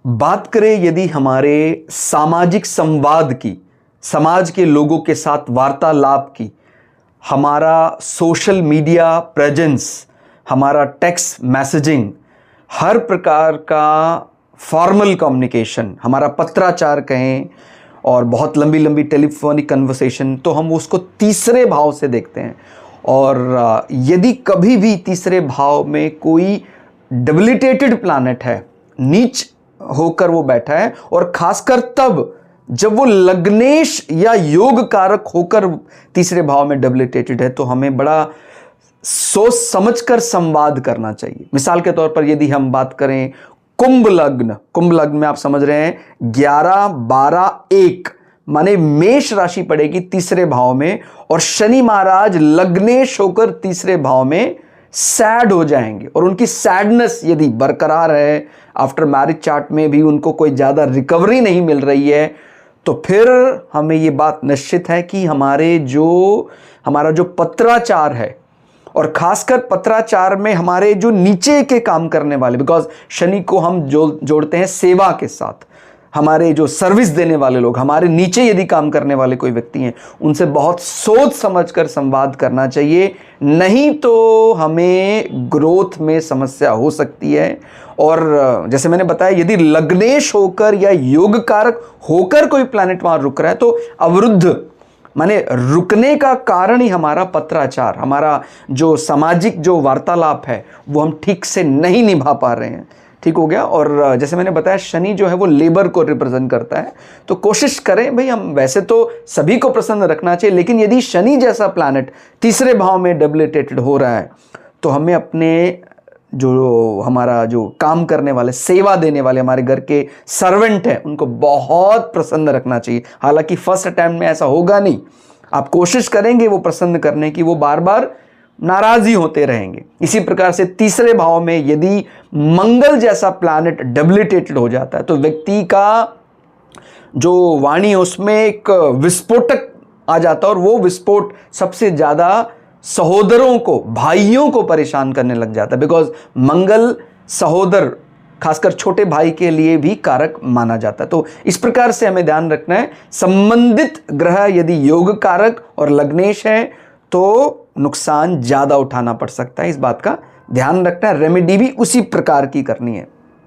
बात करें यदि हमारे सामाजिक संवाद की, समाज के लोगों के साथ वार्तालाप की, हमारा सोशल मीडिया प्रेजेंस, हमारा टेक्स्ट मैसेजिंग, हर प्रकार का फॉर्मल कम्युनिकेशन, हमारा पत्राचार कहें और बहुत लंबी लंबी टेलीफोनिक कन्वर्सेशन, तो हम उसको तीसरे भाव से देखते हैं। और यदि कभी भी तीसरे भाव में कोई डेबिलिटेटेड प्लैनेट है, नीच होकर वो बैठा है, और खासकर तब जब वो लग्नेश या योग कारक होकर तीसरे भाव में डेबिलिटेटेड है, तो हमें बड़ा सोच समझकर संवाद करना चाहिए। मिसाल के तौर पर यदि हम बात करें कुंभ लग्न में आप समझ रहे हैं 11, 12, 1 माने मेष राशि पड़ेगी तीसरे भाव में, और शनि महाराज लग्नेश होकर तीसरे भाव में सैड हो जाएंगे। और उनकी सैडनेस यदि बरकरार है, आफ्टर मैरिज चार्ट में भी उनको कोई ज़्यादा रिकवरी नहीं मिल रही है, तो फिर हमें ये बात निश्चित है कि हमारा जो पत्राचार है, और खासकर पत्राचार में हमारे जो नीचे के काम करने वाले, बिकॉज शनि को हम जोड़ते हैं सेवा के साथ, हमारे जो सर्विस देने वाले लोग, हमारे नीचे यदि काम करने वाले कोई व्यक्ति हैं, उनसे बहुत सोच समझकर संवाद करना चाहिए, नहीं तो हमें ग्रोथ में समस्या हो सकती है। और जैसे मैंने बताया, यदि लग्नेश होकर या योग कारक होकर कोई प्लैनेट वहां रुक रहा है, तो अवरुद्ध माने रुकने का कारण ही हमारा पत्राचार, हमारा जो सामाजिक जो वार्तालाप है, वो हम ठीक से नहीं निभा पा रहे हैं। ठीक हो गया। और जैसे मैंने बताया, शनि जो है वो लेबर को रिप्रेजेंट करता है, तो कोशिश करें भाई, हम वैसे तो सभी को प्रसन्न रखना चाहिए, लेकिन यदि शनि जैसा प्लैनेट तीसरे भाव में डेबिलिटेटेड हो रहा है, तो हमें अपने हमारा जो काम करने वाले, सेवा देने वाले, हमारे घर के सर्वेंट हैं, उनको बहुत प्रसन्न रखना चाहिए। हालांकि फर्स्ट अटेम्प्ट में ऐसा होगा नहीं, आप कोशिश करेंगे वो प्रसन्न करने की, वो बार बार नाराज ही होते रहेंगे। इसी प्रकार से तीसरे भाव में यदि मंगल जैसा प्लैनेट डेबिलिटेटेड हो जाता है, तो व्यक्ति का जो वाणी है उसमें एक विस्फोटक आ जाता है, और वो विस्फोट सबसे ज्यादा सहोदरों को, भाइयों को परेशान करने लग जाता है, बिकॉज मंगल सहोदर, खासकर छोटे भाई के लिए भी कारक माना जाता है। तो इस प्रकार से हमें ध्यान रखना है, संबंधित ग्रह यदि योग कारक और लग्नेश है, तो नुकसान ज्यादा उठाना पड़ सकता है। इस बात का ध्यान रखना है। रेमेडी भी उसी प्रकार की करनी है।